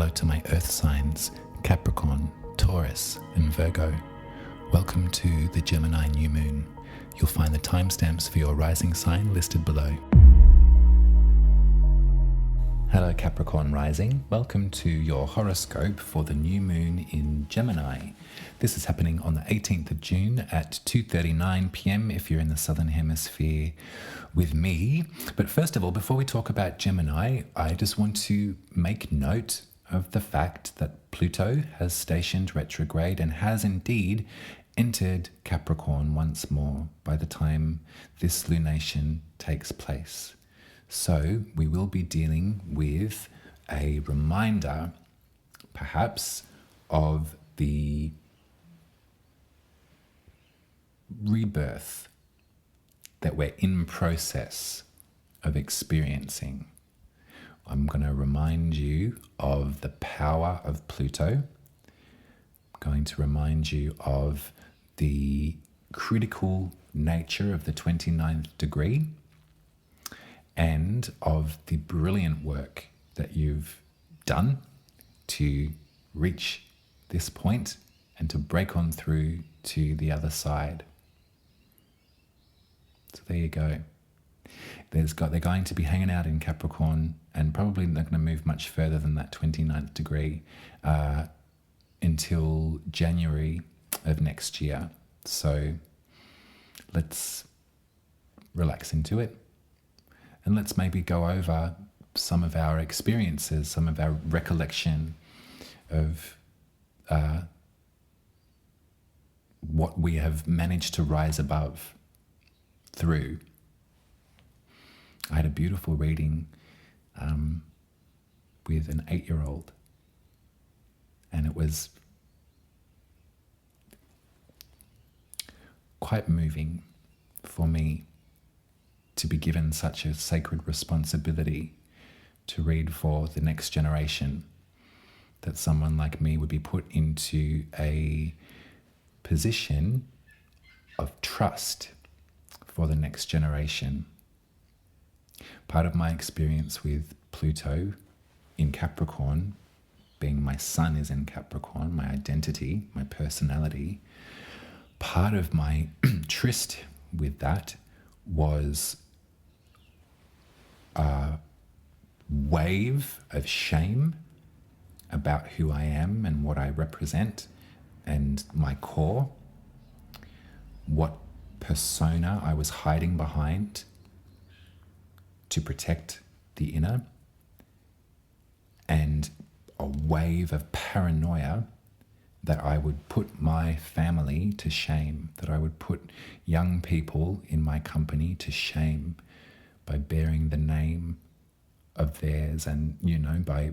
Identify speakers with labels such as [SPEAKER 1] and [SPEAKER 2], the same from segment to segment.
[SPEAKER 1] Hello to my earth signs, Capricorn, Taurus, and Virgo. Welcome to the Gemini new moon. You'll find the timestamps for your rising sign listed below. Hello Capricorn rising, welcome to your horoscope for the new moon in Gemini. This is happening on the 18th of June at 2:39 p.m. if you're in the southern hemisphere with me. But first of all, before we talk about Gemini, I just want to make note of the fact that Pluto has stationed retrograde and has indeed entered Capricorn once more by the time this lunation takes place. So we will be dealing with a reminder, perhaps, of the rebirth that we're in process of experiencing. I'm going to remind you of the power of Pluto. I'm going to remind you of the critical nature of the 29th degree and of the brilliant work that you've done to reach this point and to break on through to the other side. So there you go. They're going to be hanging out in Capricorn and probably not going to move much further than that 29th degree until January of next year. So let's relax into it. And let's maybe go over some of our experiences, some of our recollection of what we have managed to rise above through. I had a beautiful reading with an 8-year-old, and it was quite moving for me to be given such a sacred responsibility to read for the next generation, that someone like me would be put into a position of trust for the next generation. Part of my experience with Pluto in Capricorn, being my sun is in Capricorn, my identity, my personality, part of my tryst with that was a wave of shame about who I am and what I represent and my core, what persona I was hiding behind to protect the inner, and a wave of paranoia that I would put my family to shame, that I would put young people in my company to shame by bearing the name of theirs and, by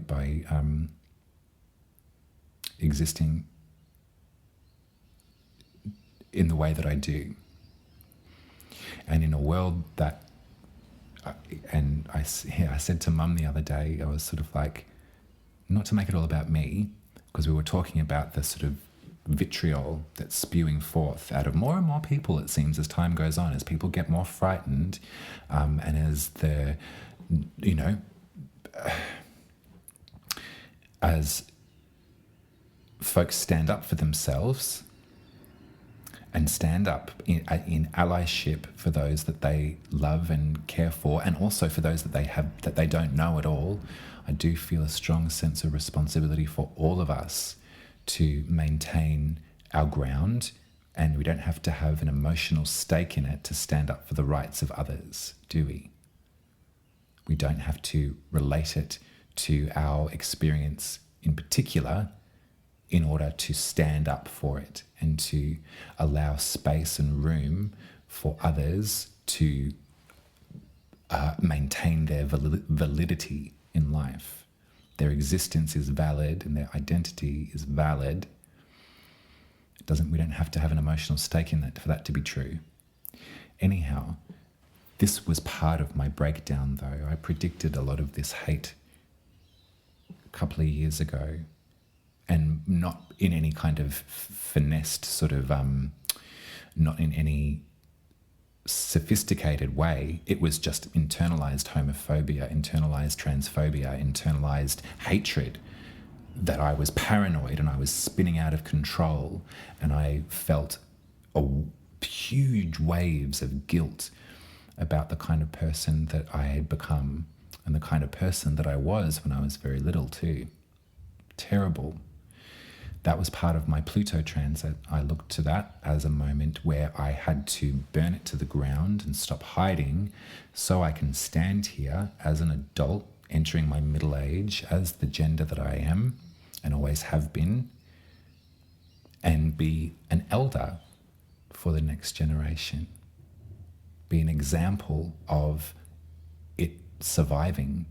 [SPEAKER 1] existing in the way that I do. And in a world that, and I said to Mum the other day, I was sort of like, not to make it all about me, because we were talking about the sort of vitriol that's spewing forth out of more and more people, it seems, as time goes on, as people get more frightened, and as as folks stand up for themselves and stand up in allyship for those that they love and care for, and also for those that they don't know at all. I do feel a strong sense of responsibility for all of us to maintain our ground, and we don't have to have an emotional stake in it to stand up for the rights of others, do we? We don't have to relate it to our experience in particular in order to stand up for it and to allow space and room for others to maintain their validity in life. Their existence is valid and their identity is valid. We don't have to have an emotional stake in that for that to be true. Anyhow, this was part of my breakdown, though. I predicted a lot of this hate a couple of years ago, and not in any kind of finessed sort of, not in any sophisticated way. It was just internalized homophobia, internalized transphobia, internalized hatred that I was paranoid and I was spinning out of control, and I felt huge waves of guilt about the kind of person that I had become and the kind of person that I was when I was very little too. Terrible. That was part of my Pluto transit. I looked to that as a moment where I had to burn it to the ground and stop hiding so I can stand here as an adult entering my middle age as the gender that I am and always have been, and be an elder for the next generation. Be an example of it surviving.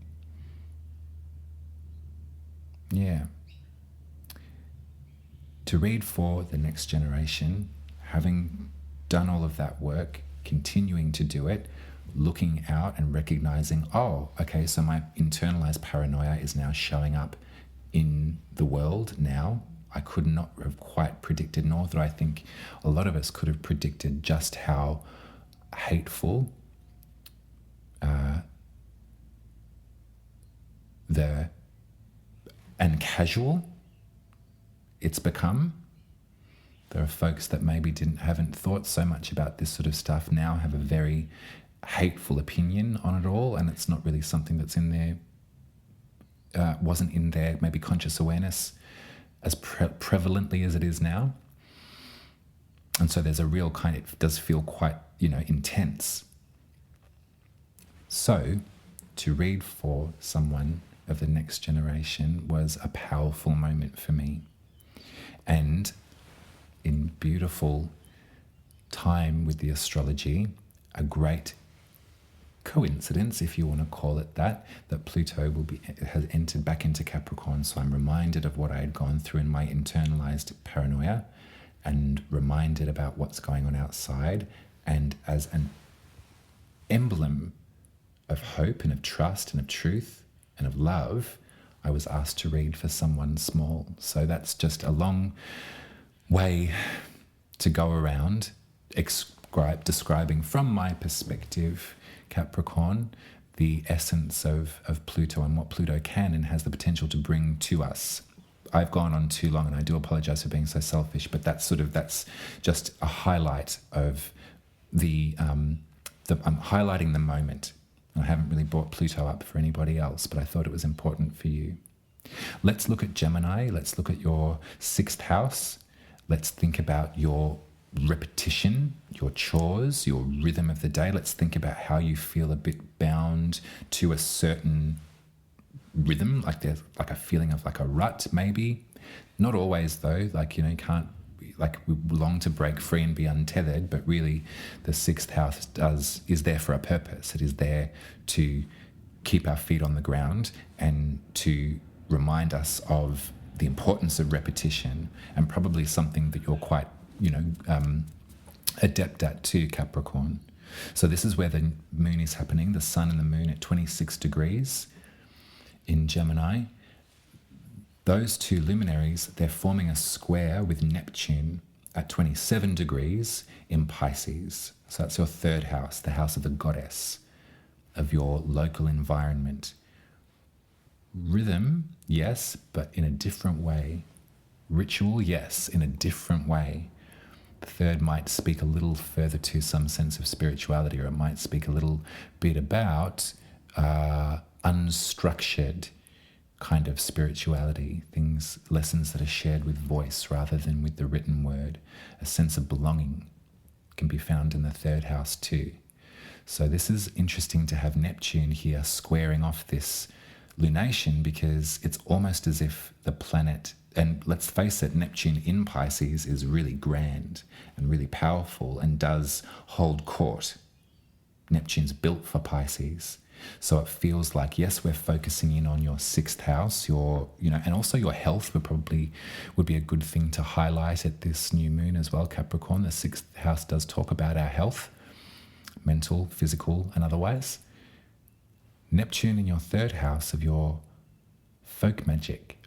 [SPEAKER 1] Yeah. To read for the next generation, having done all of that work, continuing to do it, looking out and recognizing, oh, okay, so my internalized paranoia is now showing up in the world now. I could not have quite predicted, nor that I think a lot of us could have predicted just how hateful and casual it's become. There are folks that maybe haven't thought so much about this sort of stuff now have a very hateful opinion on it all, and it's not really something that's in their wasn't in their maybe conscious awareness as prevalently as it is now. And so there's a real kind, it does feel quite, intense. So to read for someone of the next generation was a powerful moment for me. And in beautiful time with the astrology, a great coincidence, if you want to call it that Pluto has entered back into Capricorn. So I'm reminded of what I had gone through in my internalized paranoia, and reminded about what's going on outside. And as an emblem of hope and of trust and of truth and of love, I was asked to read for someone small. So that's just a long way to go around describing from my perspective, Capricorn, the essence of Pluto and what Pluto can and has the potential to bring to us. I've gone on too long, and I do apologize for being so selfish, but that's just a highlight of I'm highlighting the moment. I haven't really brought Pluto up for anybody else, but I thought it was important for you. Let's look at Gemini. Let's look at your 6th house. Let's think about your repetition, your chores, your rhythm of the day. Let's think about how you feel a bit bound to a certain rhythm, like there's like a feeling of like a rut, maybe. Not always though, you can't, we long to break free and be untethered, but really the 6th house is there for a purpose. It is there to keep our feet on the ground and to remind us of the importance of repetition, and probably something that you're quite, adept at too, Capricorn. So this is where the moon is happening, the sun and the moon at 26 degrees in Gemini. Those two luminaries, they're forming a square with Neptune at 27 degrees in Pisces. So that's your 3rd house, the house of the goddess, of your local environment. Rhythm, yes, but in a different way. Ritual, yes, in a different way. The 3rd might speak a little further to some sense of spirituality, or it might speak a little bit about unstructured kind of spirituality, lessons that are shared with voice rather than with the written word. A sense of belonging can be found in the 3rd house too. So this is interesting to have Neptune here squaring off this lunation, because it's almost as if the planet, and let's face it, Neptune in Pisces is really grand and really powerful and does hold court. Neptune's built for Pisces. So it feels like, yes, we're focusing in on your 6th house, and also your health would be a good thing to highlight at this new moon as well, Capricorn. The 6th house does talk about our health, mental, physical, and otherwise. Neptune in your 3rd house of your folk magic,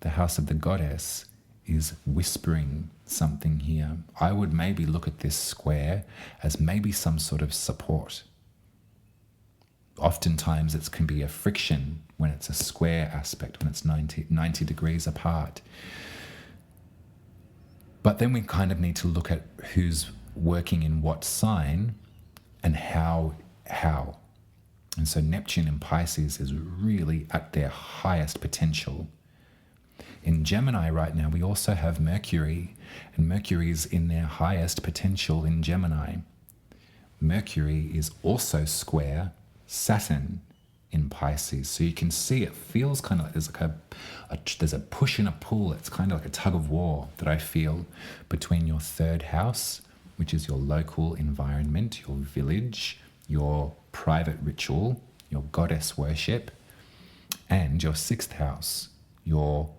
[SPEAKER 1] the house of the goddess, is whispering something here. I would maybe look at this square as maybe some sort of support. Oftentimes it can be a friction when it's a square aspect, when it's 90 degrees apart. But then we kind of need to look at who's working in what sign and how. And so Neptune in Pisces is really at their highest potential. In Gemini right now, we also have Mercury, and Mercury's in their highest potential in Gemini. Mercury is also square Saturn in Pisces. So you can see it feels kind of like there's a push and a pull. It's kind of like a tug of war that I feel between your third house, which is your local environment, your village, your private ritual, your goddess worship, and your sixth house, your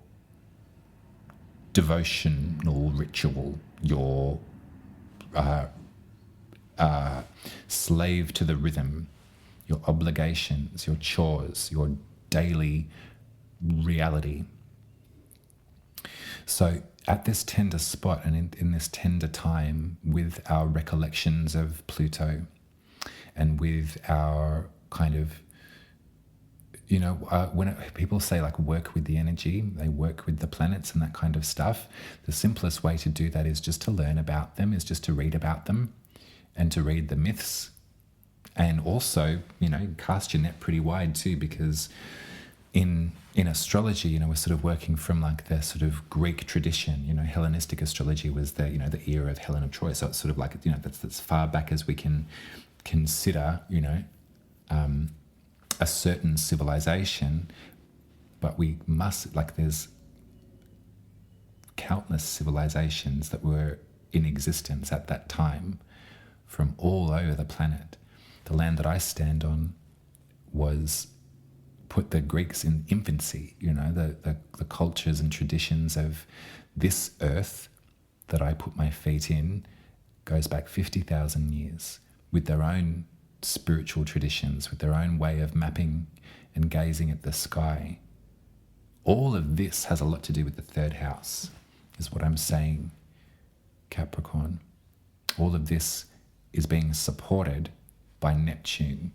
[SPEAKER 1] devotional ritual, your slave to the rhythm, your obligations, your chores, your daily reality. So at this tender spot and in this tender time with our recollections of Pluto and with our kind of, when people say like work with the energy, they work with the planets and that kind of stuff, the simplest way to do that is just to learn about them, is just to read about them and to read the myths. And also, cast your net pretty wide too, because in astrology, we're sort of working from like the sort of Greek tradition. Hellenistic astrology was the era of Helen of Troy. So it's sort of like, that's as far back as we can consider, a certain civilization. But we must, there's countless civilizations that were in existence at that time from all over the planet. The land that I stand on was put the Greeks in infancy, the cultures and traditions of this earth that I put my feet in goes back 50,000 years with their own spiritual traditions, with their own way of mapping and gazing at the sky. All of this has a lot to do with the third house, is what I'm saying, Capricorn. All of this is being supported by Neptune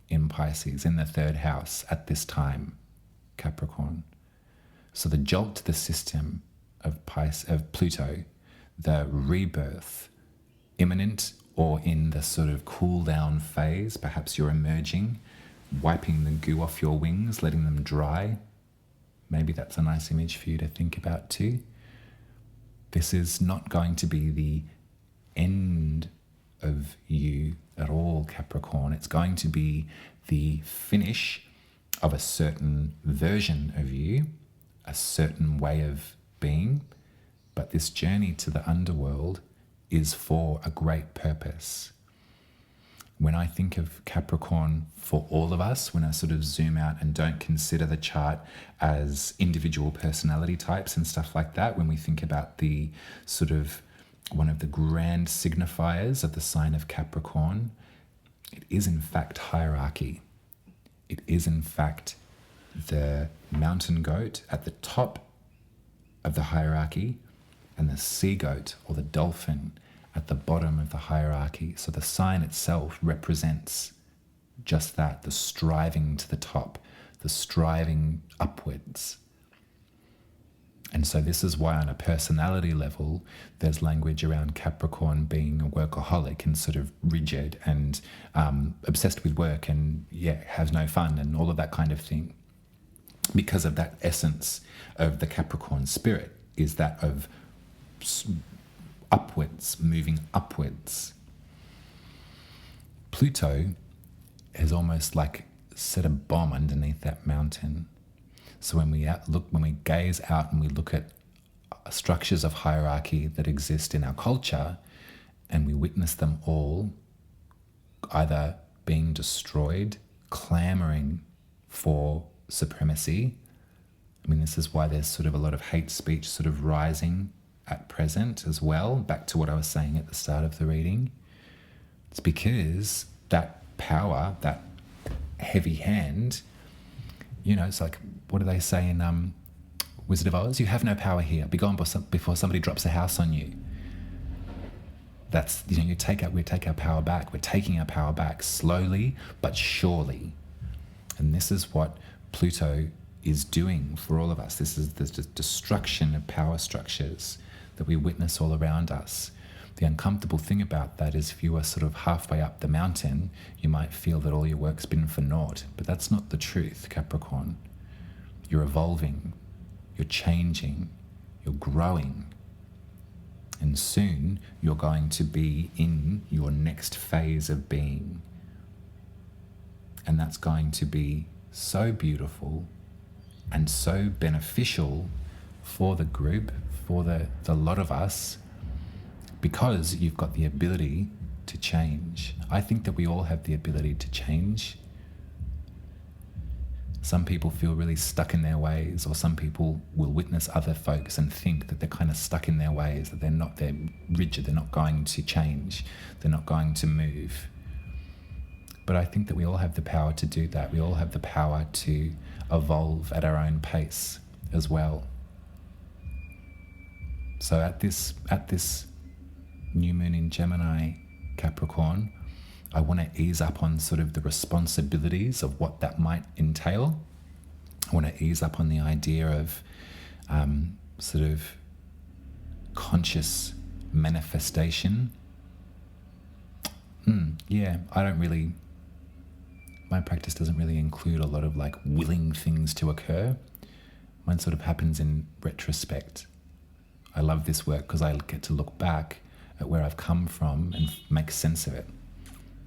[SPEAKER 1] in Pisces in the third house at this time, Capricorn. So the jolt to the system of Pluto, the rebirth, imminent or in the sort of cool down phase, perhaps you're emerging, wiping the goo off your wings, letting them dry. Maybe that's a nice image for you to think about too. This is not going to be the end of you at all, Capricorn. It's going to be the finish of a certain version of you, a certain way of being, but this journey to the underworld is for a great purpose. When I think of Capricorn for all of us, when I sort of zoom out and don't consider the chart as individual personality types and stuff like that, when we think about the sort of one of the grand signifiers of the sign of Capricorn, it is in fact hierarchy. It is in fact the mountain goat at the top of the hierarchy and the sea goat or the dolphin at the bottom of the hierarchy. So the sign itself represents just that, the striving to the top, the striving upwards. And so this is why on a personality level, there's language around Capricorn being a workaholic and sort of rigid and obsessed with work and has no fun and all of that kind of thing. Because of that essence of the Capricorn spirit is that of upwards, moving upwards. Pluto has almost like set a bomb underneath that mountain. So when we gaze out and we look at structures of hierarchy that exist in our culture, and we witness them all either being destroyed, clamoring for supremacy. I mean, this is why there's sort of a lot of hate speech sort of rising at present as well, back to what I was saying at the start of the reading. It's because that power, that heavy hand, it's like, what do they say in Wizard of Oz? You have no power here. Be gone before somebody drops a house on you. That's, we take our power back. We're taking our power back slowly but surely. And this is what Pluto is doing for all of us. This is the destruction of power structures that we witness all around us. The uncomfortable thing about that is if you are sort of halfway up the mountain, you might feel that all your work's been for naught. But that's not the truth, Capricorn. You're evolving, you're changing, you're growing. And soon you're going to be in your next phase of being. And that's going to be so beautiful and so beneficial for the group, for the lot of us, because you've got the ability to change. I think that we all have the ability to change. Some people feel really stuck in their ways, or some people will witness other folks and think that they're kind of stuck in their ways, that they're rigid, they're not going to change, they're not going to move. But I think that we all have the power to do that. We all have the power to evolve at our own pace as well. So at this new moon in Gemini, Capricorn, I want to ease up on sort of the responsibilities of what that might entail. I want to ease up on the idea of sort of conscious manifestation. My practice doesn't really include a lot of like willing things to occur. Mine sort of happens in retrospect. I love this work because I get to look back at where I've come from and make sense of it.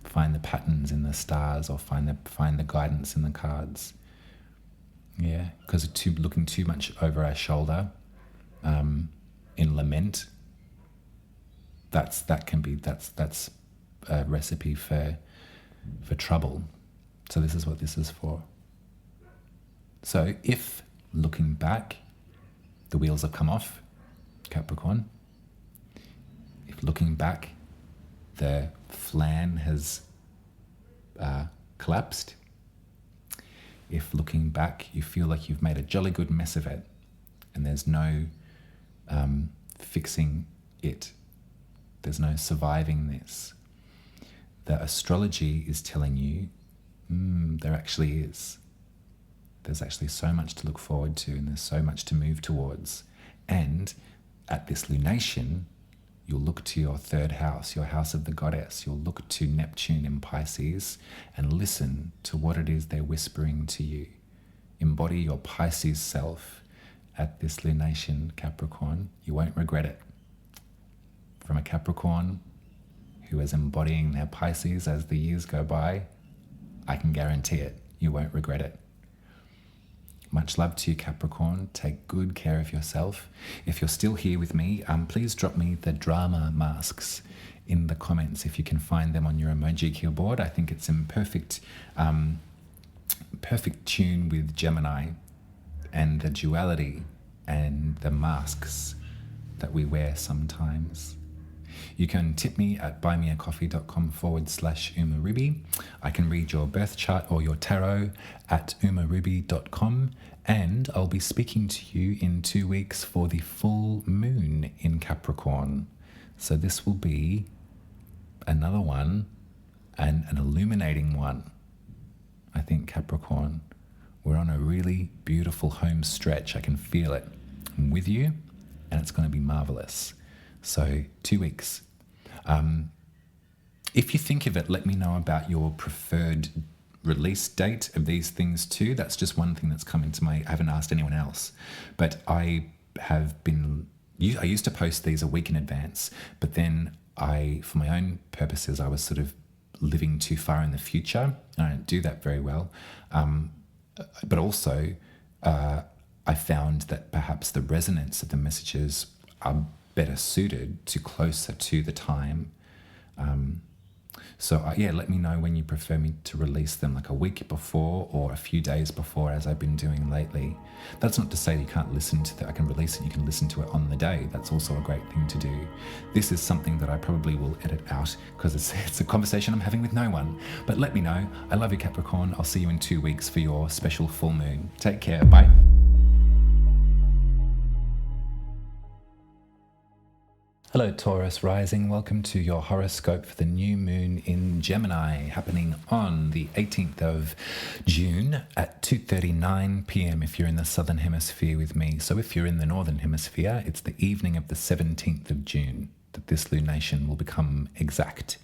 [SPEAKER 1] Find the patterns in the stars, or find the guidance in the cards. Yeah, because looking too much over our shoulder in lament, that's a recipe for trouble. So this is what this is for. So if looking back, the wheels have come off, Capricorn. If looking back, the flan has collapsed. If looking back, you feel like you've made a jolly good mess of it and there's no fixing it, there's no surviving this, the astrology is telling you there actually is. There's actually so much to look forward to, and there's so much to move towards. And at this lunation, you'll look to your third house, your house of the goddess. You'll look to Neptune in Pisces and listen to what it is they're whispering to you. Embody your Pisces self at this lunation, Capricorn. You won't regret it. From a Capricorn who is embodying their Pisces as the years go by, I can guarantee it. You won't regret it. Much love to you, Capricorn. Take good care of yourself. If you're still here with me, please drop me the drama masks in the comments if you can find them on your emoji keyboard. I think it's in perfect tune with Gemini and the duality and the masks that we wear sometimes. You can tip me at buymeacoffee.com/UmaRuby. I can read your birth chart or your tarot at umaruby.com. And I'll be speaking to you in 2 weeks for the full moon in Capricorn. So this will be another one, and an illuminating one. I think, Capricorn, we're on a really beautiful home stretch. I can feel it. I'm with you, and it's going to be marvelous. So 2 weeks. If you think of it, let me know about your preferred release date of these things too. That's just one thing that's come into I haven't asked anyone else, but I used to post these a week in advance, but then for my own purposes, I was sort of living too far in the future. I don't do that very well. But also, I found that perhaps the resonance of the messages are better suited to closer to the time. So let me know when you prefer me to release them, like a week before or a few days before, as I've been doing lately. That's not to say you can't listen to I can release it, you can listen to it on the day. That's also a great thing to do. This is something that I probably will edit out because it's a conversation I'm having with no one. But let me know. I love you, Capricorn. I'll see you in 2 weeks for your special full moon. Take care. Bye. Hello, Taurus rising. Welcome to your horoscope for the new moon in Gemini, happening on the 18th of June at 2:39 p.m. if you're in the southern hemisphere with me. So if you're in the northern hemisphere, it's the evening of the 17th of June that this lunation will become exact.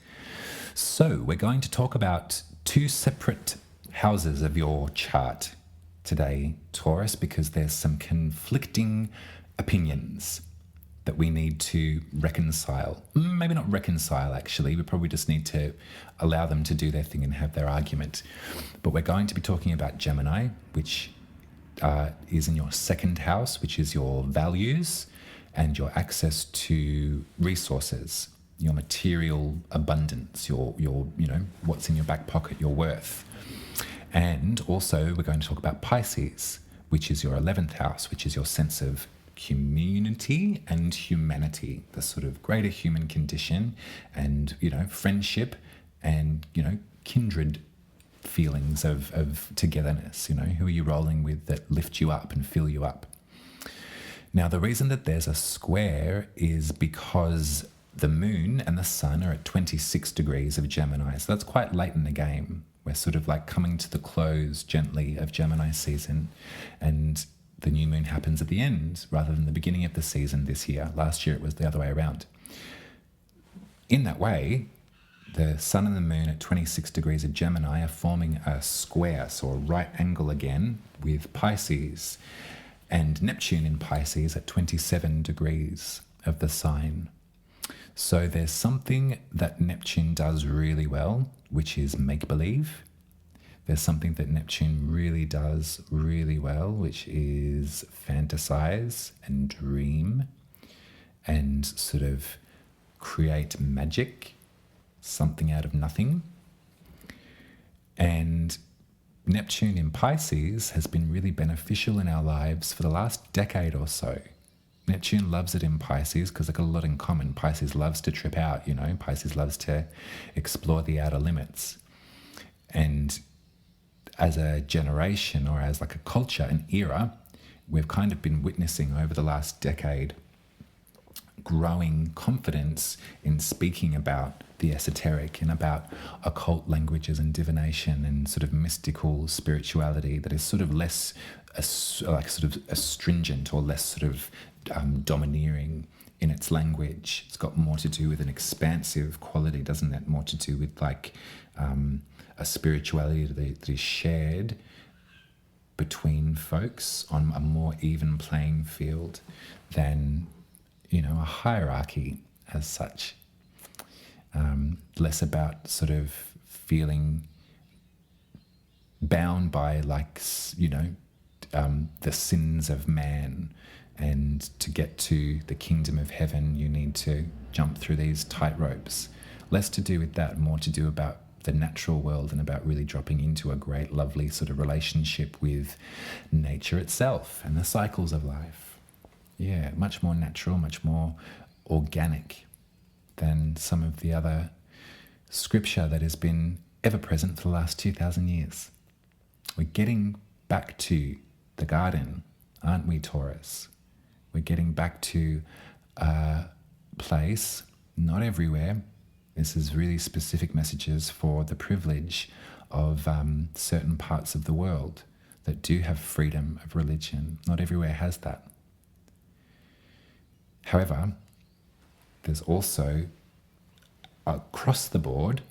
[SPEAKER 1] So we're going to talk about two separate houses of your chart today, Taurus, because there's some conflicting opinions that we need to reconcile. Maybe not reconcile, actually. We probably just need to allow them to do their thing and have their argument. But we're going to be talking about Gemini, which is in your second house, which is your values and your access to resources, your material abundance, your what's in your back pocket, your worth. And also we're going to talk about Pisces, which is your 11th house, which is your sense of community and humanity, the sort of greater human condition and, friendship and, kindred feelings of togetherness. Who are you rolling with that lift you up and fill you up? Now, the reason that there's a square is because the moon and the sun are at 26 degrees of Gemini. So that's quite late in the game. We're sort of like coming to the close gently of Gemini season, and the new moon happens at the end rather than the beginning of the season this year. Last year it was the other way around. In that way, the sun and the moon at 26 degrees of Gemini are forming a square, so a right angle again with Pisces, and Neptune in Pisces at 27 degrees of the sign. So there's something that Neptune does really well, which is make-believe. There's something that Neptune really does really well, which is fantasize and dream and sort of create magic, something out of nothing. And Neptune in Pisces has been really beneficial in our lives for the last decade or so. Neptune loves it in Pisces because they've got a lot in common. Pisces loves to trip out, Pisces loves to explore the outer limits. And as a generation or as like a culture, an era, we've kind of been witnessing over the last decade growing confidence in speaking about the esoteric and about occult languages and divination and sort of mystical spirituality that is sort of less astringent or less sort of domineering in its language. It's got more to do with an expansive quality, doesn't it? More to do with like a spirituality that is shared between folks on a more even playing field than, a hierarchy as such. Less about sort of feeling bound by the sins of man, and to get to the kingdom of heaven you need to jump through these tight ropes. Less to do with that, more to do about the natural world and about really dropping into a great, lovely sort of relationship with nature itself and the cycles of life. Yeah, much more natural, much more organic than some of the other scripture that has been ever present for the last 2,000 years. We're getting back to the garden, aren't we, Taurus? We're getting back to a place, not everywhere. This is really specific messages for the privilege of certain parts of the world that do have freedom of religion. Not everywhere has that. However, there's also across the board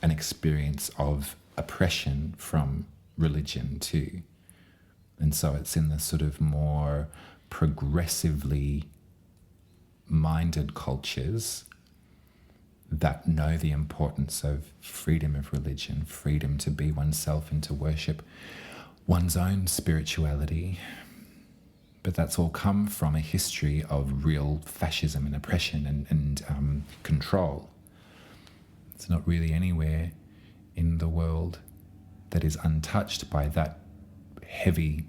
[SPEAKER 1] an experience of oppression from religion too. And so it's in the sort of more progressively minded cultures that know the importance of freedom of religion, freedom to be oneself and to worship one's own spirituality. But that's all come from a history of real fascism and oppression and control. It's not really anywhere in the world that is untouched by that heavy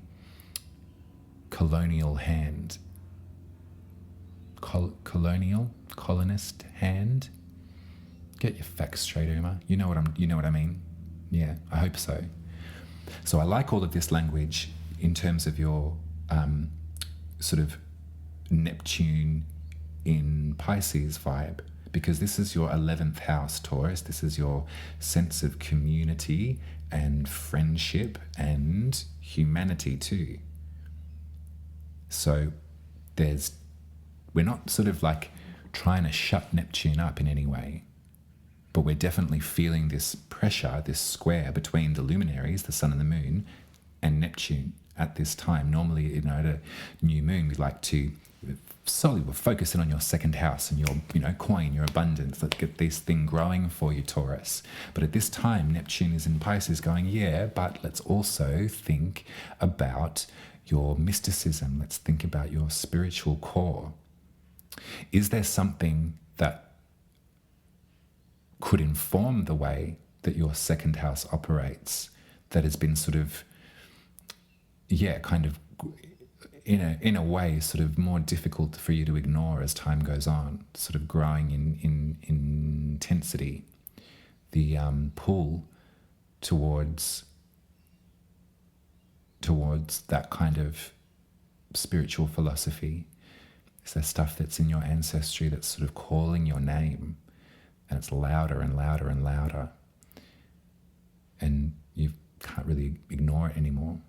[SPEAKER 1] colonial hand. Colonist hand. Get your facts straight, Uma. You know what I mean. Yeah, I hope so. So I like all of this language in terms of your sort of Neptune in Pisces vibe, because this is your 11th house, Taurus. This is your sense of community and friendship and humanity too. So we're not sort of like trying to shut Neptune up in any way, but we're definitely feeling this pressure, this square between the luminaries, the sun and the moon, and Neptune at this time. Normally, at a new moon, we like to solely we're focusing on your second house and your, coin, your abundance. Let's get this thing growing for you, Taurus. But at this time, Neptune is in Pisces going, yeah, but let's also think about your mysticism. Let's think about your spiritual core. Is there something that could inform the way that your second house operates that has been sort of, kind of in a way sort of more difficult for you to ignore as time goes on, sort of growing in intensity, the pull towards that kind of spiritual philosophy? Is there stuff that's in your ancestry that's sort of calling your name, and it's louder and louder and louder, and you can't really ignore it anymore?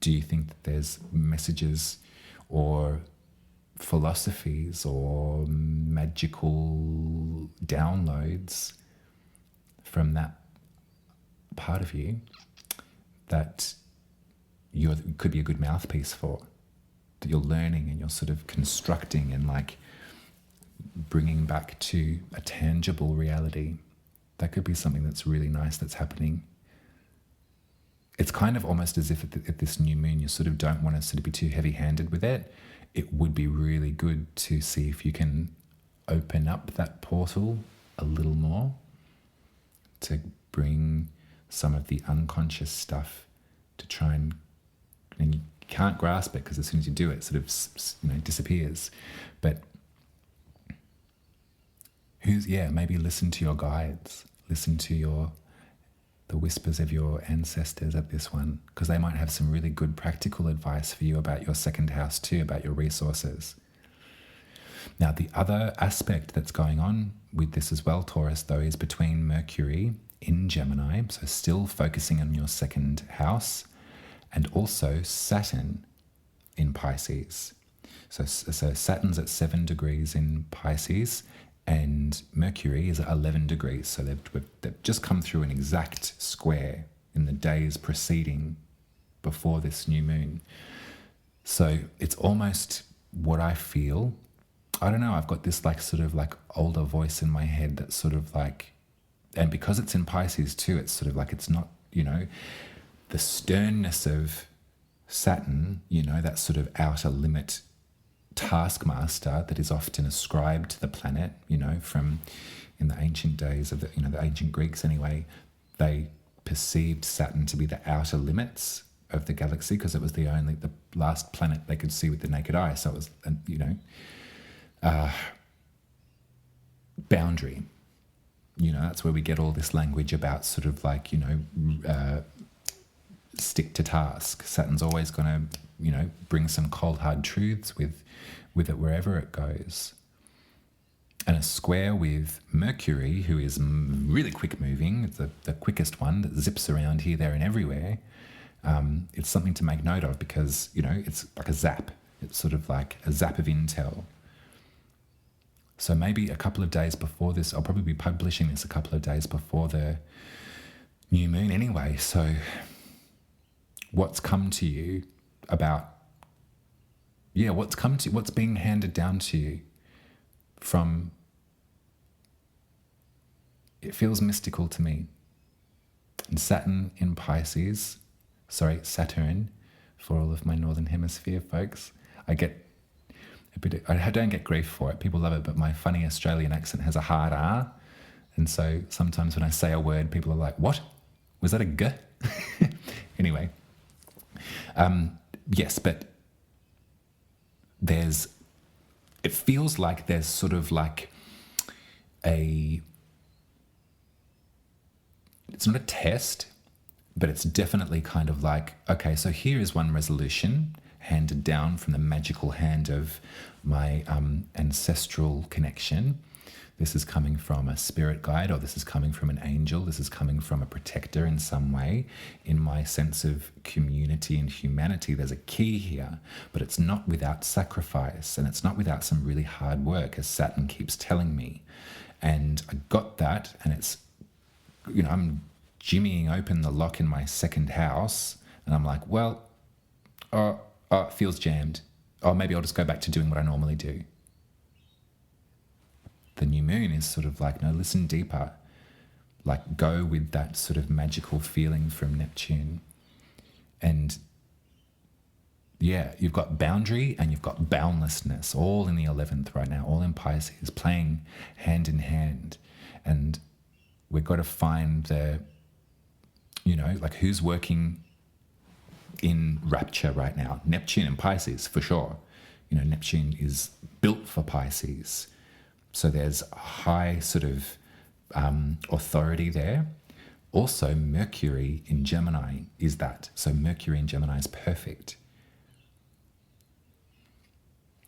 [SPEAKER 1] Do you think that there's messages or philosophies or magical downloads from that part of you that you could be a good mouthpiece for, that you're learning and you're sort of constructing and like bringing back to a tangible reality? That could be something that's really nice that's happening. It's kind of almost as if at this new moon you sort of don't want to sort of be too heavy-handed with it. It would be really good to see if you can open up that portal a little more to bring some of the unconscious stuff to try and you can't grasp it because as soon as you do it, it sort of disappears. But maybe listen to your guides, listen to the whispers of your ancestors at this one, because they might have some really good practical advice for you about your second house too, about your resources. Now, the other aspect that's going on with this as well, Taurus, though, is between Mercury in Gemini, so still focusing on your second house, and also Saturn in Pisces. So Saturn's at 7 degrees in Pisces, and Mercury is at 11 degrees. So they've just come through an exact square in the days preceding before this new moon. So it's almost what I feel. I don't know, I've got this like sort of like older voice in my head that's sort of like, and because it's in Pisces too, it's sort of like, it's not, the sternness of Saturn, that sort of outer limit taskmaster that is often ascribed to the planet, from in the ancient days of the ancient Greeks anyway, they perceived Saturn to be the outer limits of the galaxy because it was the last planet they could see with the naked eye. So it was, boundary. That's where we get all this language about sort of like, stick to task. Saturn's always going to, bring some cold hard truths with it wherever it goes. And a square with Mercury, who is really quick moving, it's the quickest one that zips around here, there and everywhere. It's something to make note of because, it's like a zap. It's sort of like a zap of intel. So maybe a couple of days before this, I'll probably be publishing this a couple of days before the new moon anyway. So what's come to you about, what's being handed down to you from, it feels mystical to me. And Saturn in Pisces, Saturn, for all of my Northern Hemisphere folks, I don't get grief for it. People love it, but my funny Australian accent has a hard R. And so sometimes when I say a word, people are like, what? Was that a G? Anyway. Yes, but it feels like there's sort of like it's not a test, but it's definitely kind of like, okay, so here is one resolution. handed down from the magical hand of my ancestral connection. This is coming from a spirit guide, or this is coming from an angel. This is coming from a protector in some way. In my sense of community and humanity, there's a key here, but it's not without sacrifice, and it's not without some really hard work, as Saturn keeps telling me. And I got that, and it's, I'm jimmying open the lock in my second house, and I'm like, well, it feels jammed. Oh, maybe I'll just go back to doing what I normally do. The new moon is sort of like, no, listen deeper. Like, go with that sort of magical feeling from Neptune. And yeah, you've got boundary and you've got boundlessness, all in the 11th right now, all in Pisces, playing hand in hand. And we've got to find the, like, who's working in rapture right now? Neptune and Pisces, for sure. Neptune is built for Pisces. So there's a high sort of authority there. Also, Mercury in Gemini is that. So Mercury in Gemini is perfect.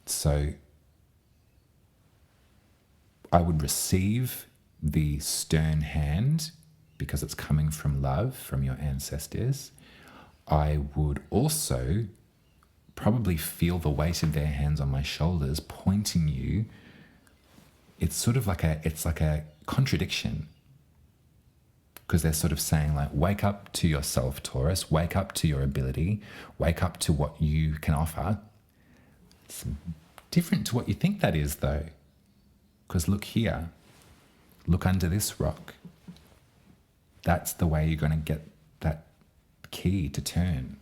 [SPEAKER 1] So I would receive the stern hand because it's coming from love, from your ancestors. I would also probably feel the weight of their hands on my shoulders pointing you. It's sort of like a contradiction, because they're sort of saying, like, wake up to yourself, Taurus, wake up to your ability, wake up to what you can offer. It's different to what you think that is, though, because look here, look under this rock. That's the way you're going to get that key to turn.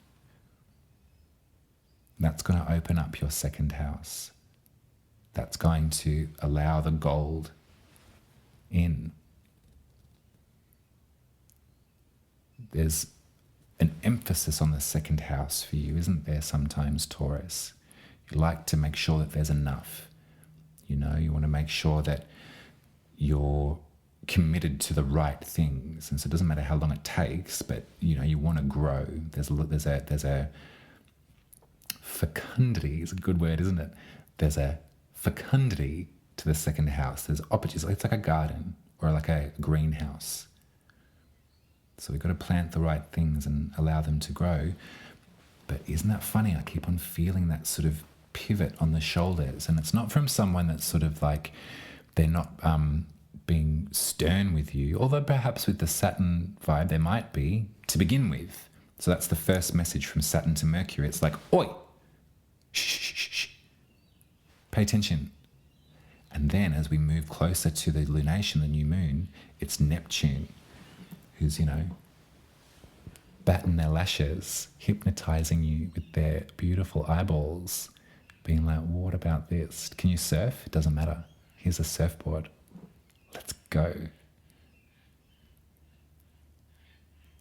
[SPEAKER 1] That's going to open up your second house. That's going to allow the gold in. There's an emphasis on the second house for you, isn't there, sometimes, Taurus? You like to make sure that there's enough. You want to make sure that you're committed to the right things. And so it doesn't matter how long it takes, but, you want to grow. There's a fecundity is a good word, isn't it? There's a fecundity to the second house. There's opportunities. It's like a garden or like a greenhouse. So we've got to plant the right things and allow them to grow. But isn't that funny? I keep on feeling that sort of pivot on the shoulders. And it's not from someone that's sort of like, they're not being stern with you, although perhaps with the Saturn vibe there might be to begin with. So that's the first message from Saturn to Mercury. It's like, oi, shh, shh, shh. Pay attention. And then as we move closer to the lunation, the new moon, it's Neptune, who's, batting their lashes, hypnotizing you with their beautiful eyeballs, being like, what about this? Can you surf? It doesn't matter. Here's a surfboard. Let's go.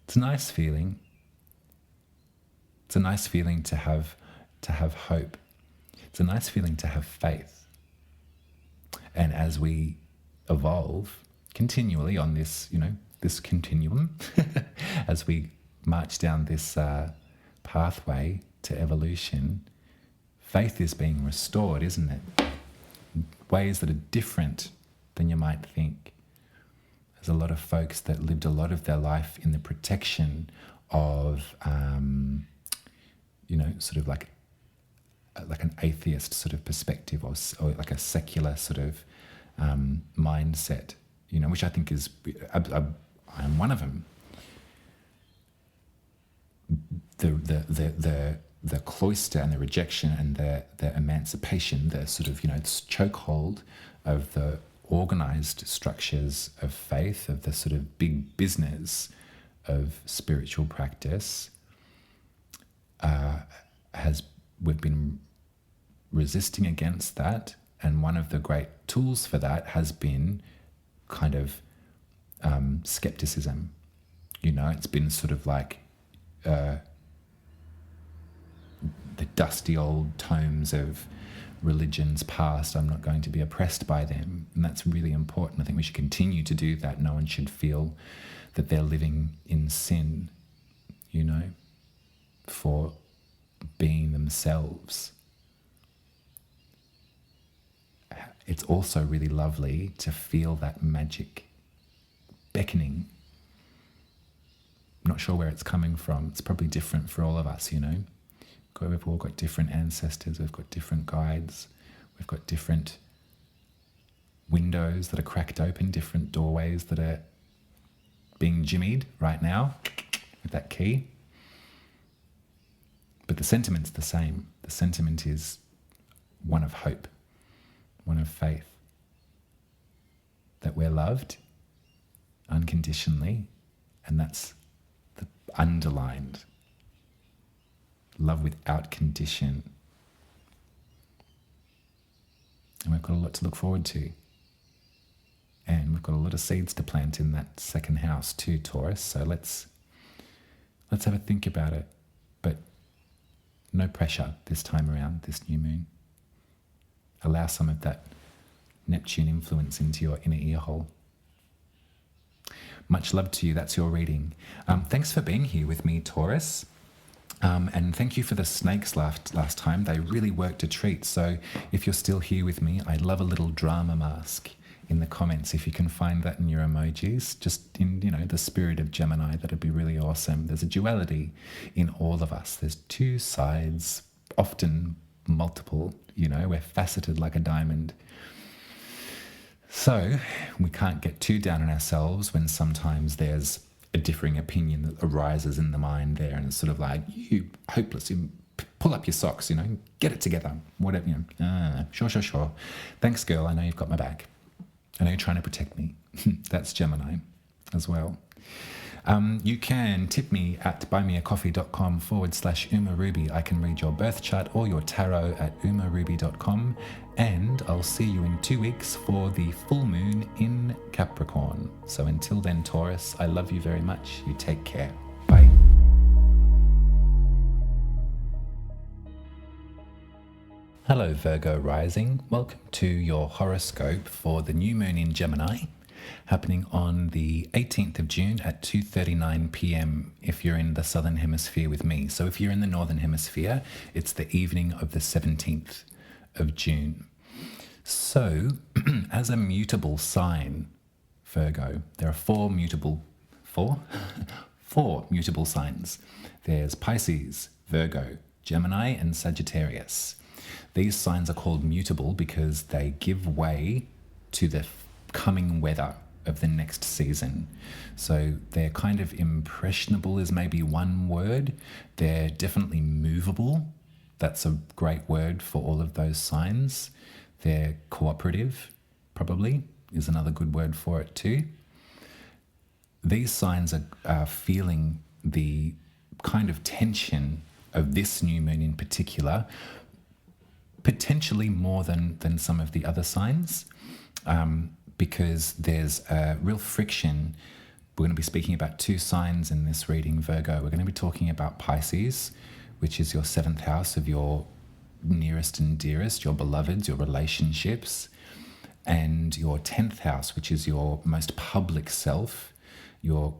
[SPEAKER 1] It's a nice feeling. It's a nice feeling to have hope. It's a nice feeling to have faith. And as we evolve continually on this, this continuum, as we march down this pathway to evolution, faith is being restored, isn't it? In ways that are different than you might think. There's a lot of folks that lived a lot of their life in the protection of, sort of like an atheist sort of perspective, or like a secular sort of mindset, which I think is, I'm one of them. The cloister and the rejection and the emancipation, the sort of, chokehold of the organized structures of faith, of the sort of big business of spiritual practice, we've been resisting against that. And one of the great tools for that has been kind of skepticism. It's been sort of like the dusty old tomes of religions past. I'm not going to be oppressed by them. And that's really important. I think we should continue to do that. No one should feel that they're living in sin, for being themselves. It's also really lovely to feel that magic beckoning. I'm not sure where it's coming from. It's probably different for all of us, you know. We've all got different ancestors, we've got different guides, we've got different windows that are cracked open, different doorways that are being jimmied right now with that key. But the sentiment's the same. The sentiment is one of hope, one of faith, that we're loved unconditionally, and that's the underlined love without condition. And we've got a lot to look forward to. And we've got a lot of seeds to plant in that second house too, Taurus. So let's have a think about it. But no pressure this time around, this new moon. Allow some of that Neptune influence into your inner ear hole. Much love to you. That's your reading. Thanks for being here with me, Taurus. And thank you for the snakes last time. They really worked a treat. So if you're still here with me, I'd love a little drama mask in the comments. If you can find that in your emojis, just in, you know, the spirit of Gemini, that'd be really awesome. There's a duality in all of us. There's two sides, often multiple, you know, we're faceted like a diamond. So we can't get too down on ourselves when sometimes there's a differing opinion that arises in the mind there, and it's sort of like, you hopeless, you pull up your socks, you know, get it together, whatever, you know. Sure. Thanks, girl, I know you've got my back. I know you're trying to protect me. That's Gemini as well. You can tip me at buymeacoffee.com/UmaRuby. I can read your birth chart or your tarot at umaruby.com. And I'll see you in 2 weeks for the full moon in Capricorn. So until then, Taurus, I love you very much. You take care. Bye. Hello, Virgo rising. Welcome to your horoscope for the new moon in Gemini, happening on the 18th of June at 2:39 p.m. if you're in the southern hemisphere with me. So if you're in the northern hemisphere, it's the evening of the 17th of June. So as a mutable sign, Virgo, there are four mutable signs. There's Pisces, Virgo, Gemini, and Sagittarius. These signs are called mutable because they give way to the coming weather of the next season. So they're kind of impressionable is maybe one word. They're definitely movable. That's a great word for all of those signs. They're cooperative, probably, is another good word for it too. These signs are feeling the kind of tension of this new moon in particular, potentially more than some of the other signs, because there's a real friction. We're going to be speaking about two signs in this reading, Virgo. We're going to be talking about Pisces, which is your seventh house of your nearest and dearest, your beloveds, your relationships, and your 10th house, which is your most public self, your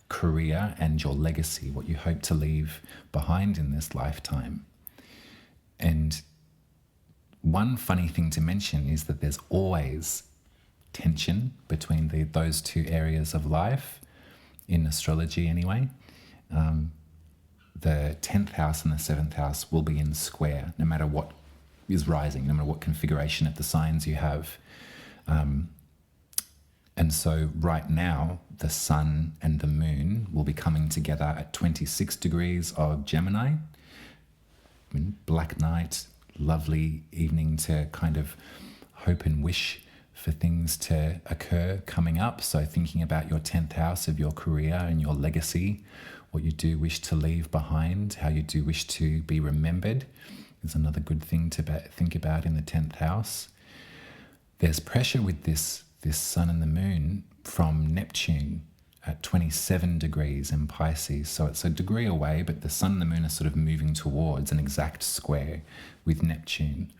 [SPEAKER 1] career and your legacy, what you hope to leave behind in this lifetime. And one funny thing to mention is that there's always tension between those two areas of life, in astrology anyway. The 10th house and the 7th house will be in square, no matter what is rising, no matter what configuration of the signs you have. And so right now, the sun and the moon will be coming together at 26 degrees of Gemini. Black night, lovely evening to kind of hope and wish for things to occur coming up. So thinking about your 10th house of your career and your legacy, what you do wish to leave behind, how you do wish to be remembered is another good thing to think about in the 10th house. There's pressure with this sun and the moon from Neptune at 27 degrees in Pisces. So it's a degree away, but the sun and the moon are sort of moving towards an exact square with Neptune.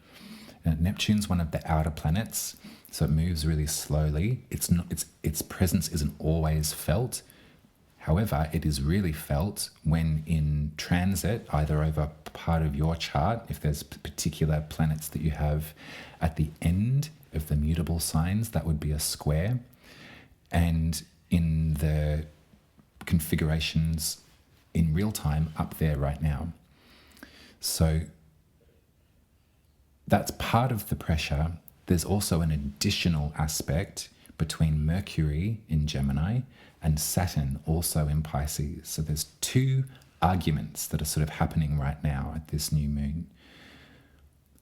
[SPEAKER 1] Neptune's one of the outer planets, so it moves really slowly. Its presence isn't always felt. However, it is really felt when in transit, either over part of your chart, if there's particular planets that you have at the end of the mutable signs, that would be a square. And in the configurations in real time up there right now. So that's part of the pressure. There's also an additional aspect between Mercury in Gemini and Saturn also in Pisces. So there's two arguments that are sort of happening right now at this new moon.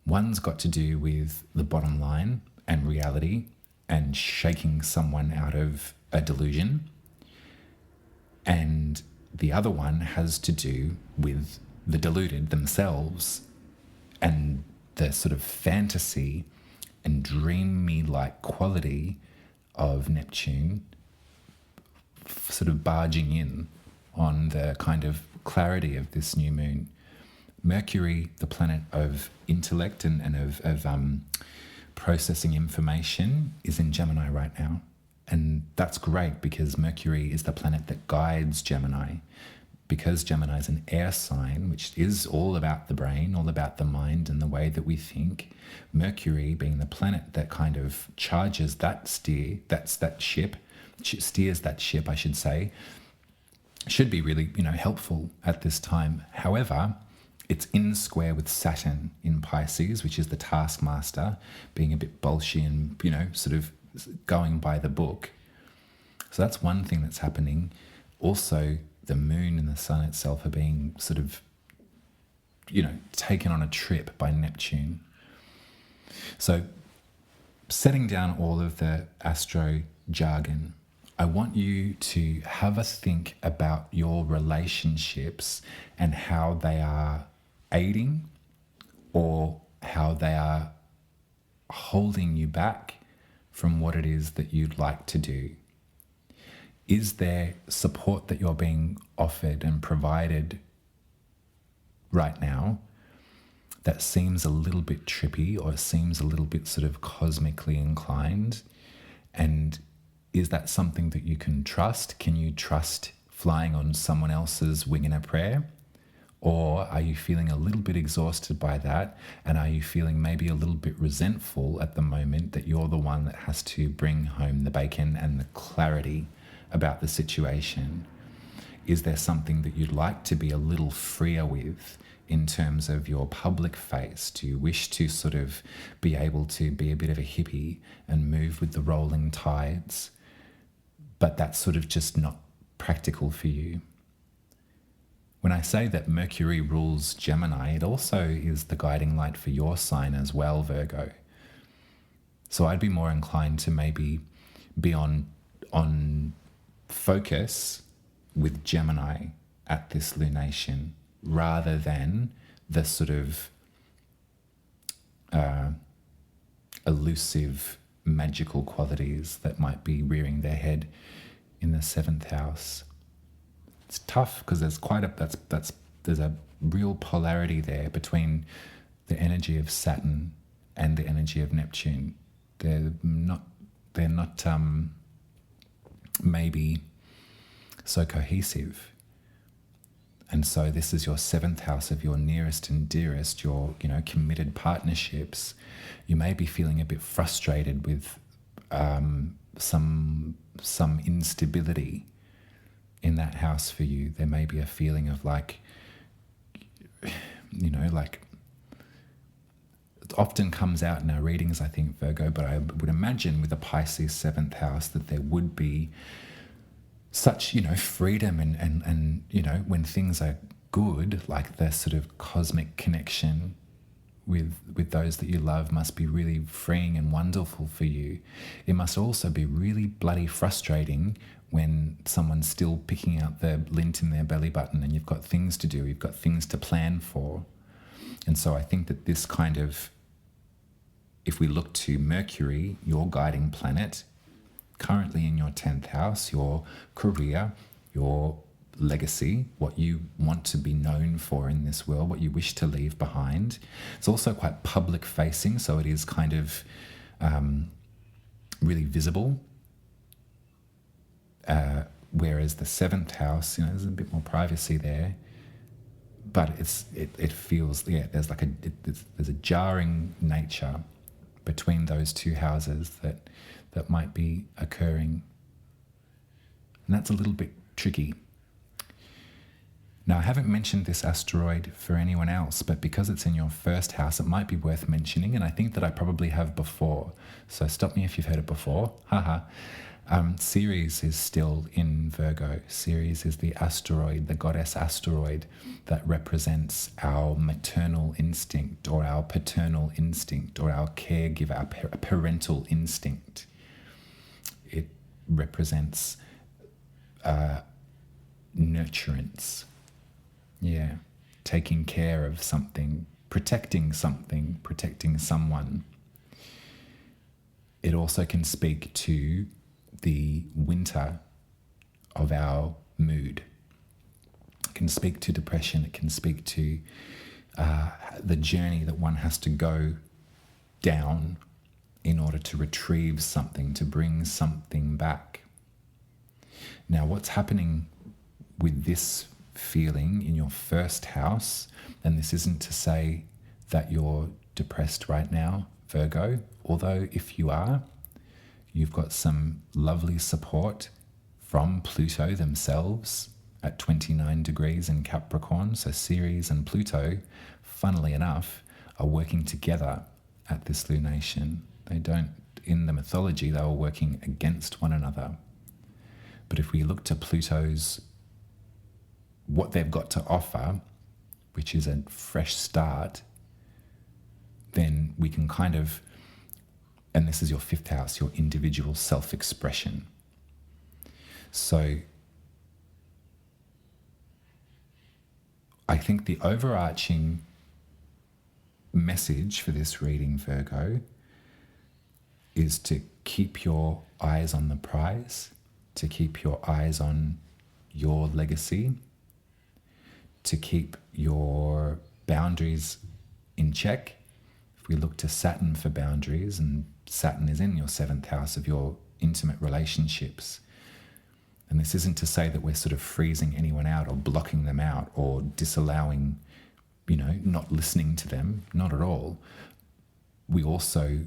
[SPEAKER 1] One's got to do with the bottom line and reality and shaking someone out of a delusion. And the other one has to do with the deluded themselves and the sort of fantasy and dreamy-like quality of Neptune sort of barging in on the kind of clarity of this new moon. Mercury, the planet of intellect and of processing information, is in Gemini right now. And that's great because Mercury is the planet that guides Gemini. Because Gemini is an air sign, which is all about the brain, all about the mind and the way that we think, Mercury being the planet that kind of charges that steers that ship, I should say, should be really, helpful at this time. However, it's in square with Saturn in Pisces, which is the taskmaster, being a bit bolshy and, sort of going by the book. So that's one thing that's happening. Also, the moon and the sun itself are being sort of, taken on a trip by Neptune. So setting down all of the astro jargon, I want you to have a think about your relationships and how they are aiding or how they are holding you back from what it is that you'd like to do. Is there support that you're being offered and provided right now that seems a little bit trippy or seems a little bit sort of cosmically inclined? And is that something that you can trust? Can you trust flying on someone else's wing and a prayer? Or are you feeling a little bit exhausted by that? And are you feeling maybe a little bit resentful at the moment that you're the one that has to bring home the bacon and the clarity about the situation? Is there something that you'd like to be a little freer with in terms of your public face? Do you wish to sort of be able to be a bit of a hippie and move with the rolling tides? But that's sort of just not practical for you. When I say that Mercury rules Gemini, it also is the guiding light for your sign as well, Virgo. So I'd be more inclined to maybe be on focus with Gemini at this lunation rather than the sort of elusive magical qualities that might be rearing their head in the seventh house. It's tough because there's there's a real polarity there between the energy of Saturn and the energy of Neptune. They're not maybe so cohesive. And so this is your seventh house of your nearest and dearest, your committed partnerships. You may be feeling a bit frustrated with some instability in that house for you. There may be a feeling of like it often comes out in our readings, I think, Virgo, but I would imagine with a Pisces seventh house that there would be such, freedom and when things are good, like the sort of cosmic connection with those that you love must be really freeing and wonderful for you. It must also be really bloody frustrating when someone's still picking out the lint in their belly button and you've got things to do, you've got things to plan for. And so I think that this kind of, if we look to Mercury, your guiding planet, currently in your 10th house, your career, your legacy, what you want to be known for in this world, what you wish to leave behind. It's also quite public facing, so it is kind of really visible. Whereas the seventh house, there's a bit more privacy there, but it feels, there's like there's a jarring nature between those two houses that might be occurring, and that's a little bit tricky. Now, I haven't mentioned this asteroid for anyone else, but because it's in your first house, it might be worth mentioning, and I think that I probably have before, so stop me if you've heard it before. Haha. Ceres is still in Virgo. Ceres is the asteroid, the goddess asteroid that represents our maternal instinct or our paternal instinct or our caregiver, our parental instinct. It represents nurturance. Yeah, taking care of something, protecting someone. It also can speak to the winter of our mood. It can speak to depression. It can speak to the journey that one has to go down in order to retrieve something, to bring something back. Now, what's happening with this feeling in your first house, and this isn't to say that you're depressed right now, Virgo, although if you are, you've got some lovely support from Pluto themselves at 29 degrees in Capricorn. So Ceres and Pluto, funnily enough, are working together at this lunation. They don't, in the mythology, they were working against one another. But if we look to Pluto's, what they've got to offer, which is a fresh start, then we can kind of, and this is your fifth house, your individual self-expression. So I think the overarching message for this reading, Virgo, is to keep your eyes on the prize, to keep your eyes on your legacy, to keep your boundaries in check. If we look to Saturn for boundaries, and Saturn is in your seventh house of your intimate relationships. And this isn't to say that we're sort of freezing anyone out or blocking them out or disallowing, not listening to them, not at all. We also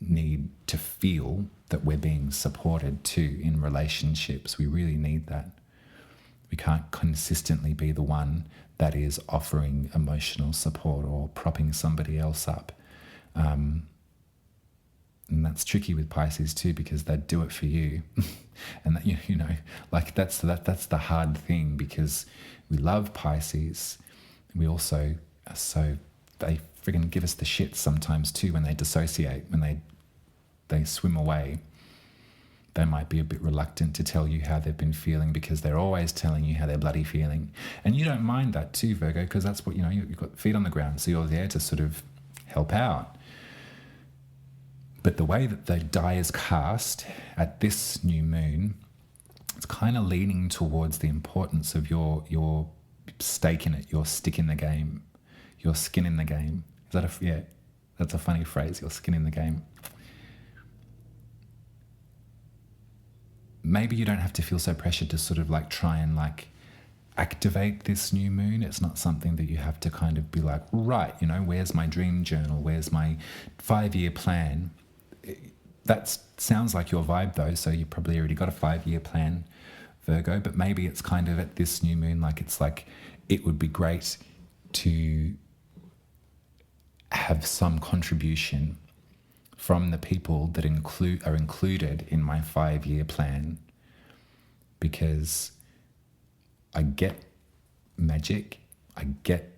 [SPEAKER 1] need to feel that we're being supported too in relationships. We really need that. We can't consistently be the one that is offering emotional support or propping somebody else up. And that's tricky with Pisces too, because they do it for you. And that, that's the hard thing, because we love Pisces. We also, they friggin' give us the shit sometimes too when they dissociate, when they swim away. They might be a bit reluctant to tell you how they've been feeling, because they're always telling you how they're bloody feeling. And you don't mind that too, Virgo, because that's what, you've got feet on the ground, so you're there to sort of help out. But the way that the die is cast at this new moon, it's kind of leaning towards the importance of your stake in it, your stick in the game, your skin in the game. Is that that's a funny phrase, your skin in the game. Maybe you don't have to feel so pressured to sort of try and activate this new moon. It's not something that you have to kind of be like, right, where's my dream journal? Where's my 5-year plan? That sounds like your vibe though, so you probably already got a 5-year plan, Virgo, but maybe it's kind of at this new moon, it would be great to have some contribution from the people that are included in my 5-year plan, because I get magic, I get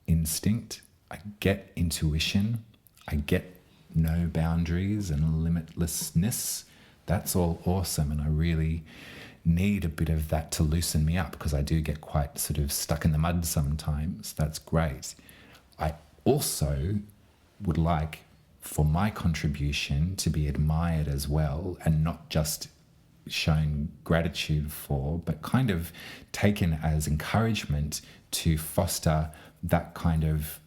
[SPEAKER 1] instinct, I get intuition, I get no boundaries and limitlessness. That's all awesome, and I really need a bit of that to loosen me up, because I do get quite sort of stuck in the mud sometimes. That's great. I also would like for my contribution to be admired as well, and not just shown gratitude for, but kind of taken as encouragement to foster that kind of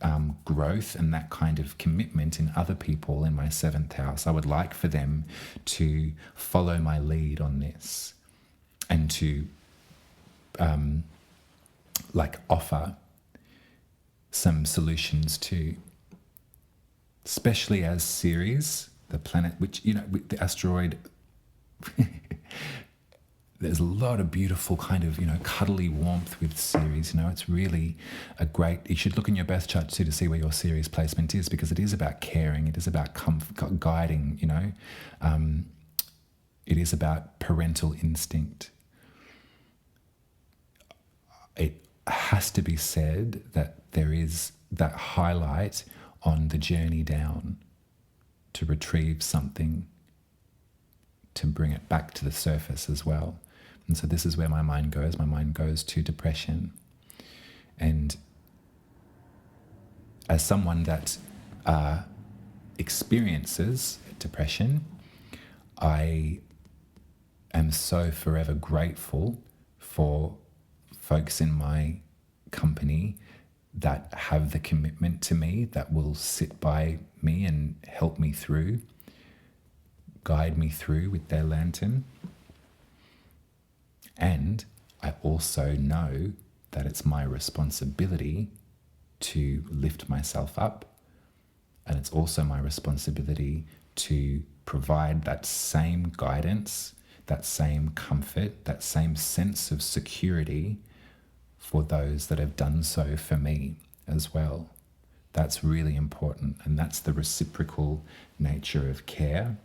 [SPEAKER 1] growth and that kind of commitment in other people in my seventh house. I would like for them to follow my lead on this. and to offer some solutions to, especially as Ceres, the planet, which, with the asteroid, there's a lot of beautiful kind of, cuddly warmth with Ceres. It's really you should look in your birth chart too to see where your Ceres placement is, because it is about caring, it is about guiding, it is about parental instinct. It has to be said that there is that highlight on the journey down to retrieve something, to bring it back to the surface as well. And so this is where my mind goes. My mind goes to depression. And as someone that experiences depression, I am so forever grateful for folks in my company that have the commitment to me, that will sit by me and help me through, guide me through with their lantern. And I also know that it's my responsibility to lift myself up, and it's also my responsibility to provide that same guidance, that same comfort, that same sense of security for those that have done so for me as well. That's really important, and that's the reciprocal nature of care.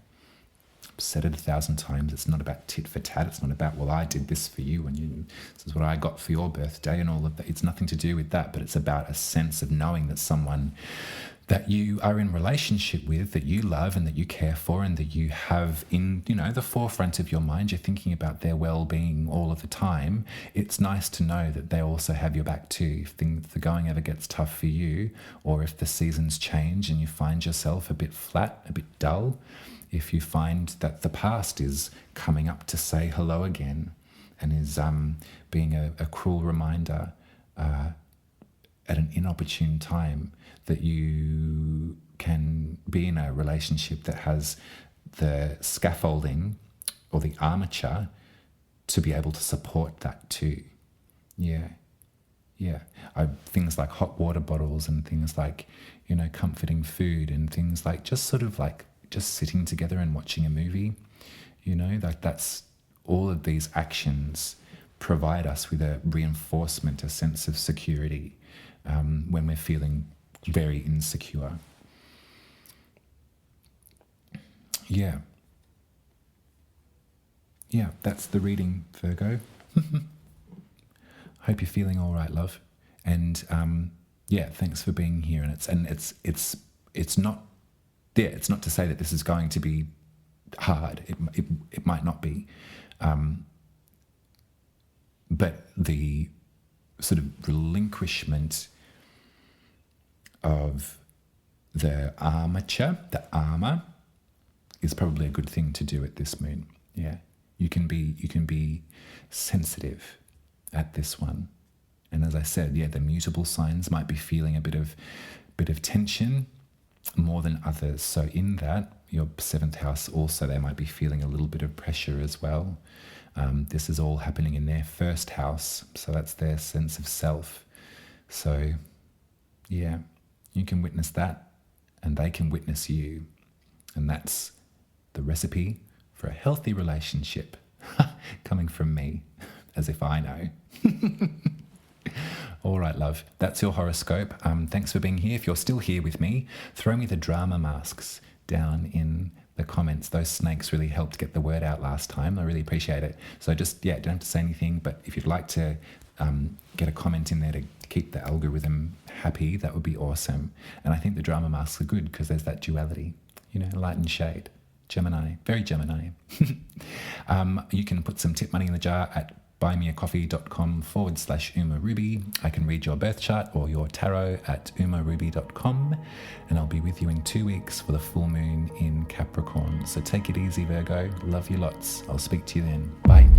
[SPEAKER 1] I've said it 1,000 times. It's not about tit for tat. It's not about, well, I did this for you and this is what I got for your birthday and all of that. It's nothing to do with that, but it's about a sense of knowing that someone that you are in relationship with, that you love and that you care for, and that you have in, the forefront of your mind, you're thinking about their well-being all of the time. It's nice to know that they also have your back too. If the going ever gets tough for you, or if the seasons change and you find yourself a bit flat, a bit dull, if you find that the past is coming up to say hello again and is being a cruel reminder at an inopportune time, that you can be in a relationship that has the scaffolding or the armature to be able to support that too. Yeah. Things like hot water bottles and things like, comforting food and things like just sitting together and watching a movie, that's all of these actions provide us with a reinforcement, a sense of security when we're feeling very insecure. Yeah, that's the reading, Virgo. Hope you're feeling all right, love. And thanks for being here. And it's not to say that this is going to be hard. It might not be, but the sort of relinquishment of the armor is probably a good thing to do at this moon. Yeah, you can be sensitive at this one, and as I said, the mutable signs might be feeling a bit of tension more than others. So in that, your 7th house also, they might be feeling a little bit of pressure as well. This is all happening in their 1st house, so that's their sense of self. So yeah, you can witness that and they can witness you, and that's the recipe for a healthy relationship. Coming from me, as if I know. All right, love, that's your horoscope. Thanks for being here. If you're still here with me, throw me the drama masks down in the comments. Those snakes really helped get the word out last time. I really appreciate it. So just, don't have to say anything, but if you'd like to get a comment in there to keep the algorithm happy, that would be awesome. And I think the drama masks are good because there's that duality, light and shade. Gemini, very Gemini. You can put some tip money in the jar at buymeacoffee.com/UmaRuby. I can read your birth chart or your tarot at umaruby.com, and I'll be with you in 2 weeks for the full moon in Capricorn. So take it easy, Virgo. Love you lots. I'll speak to you then. Bye.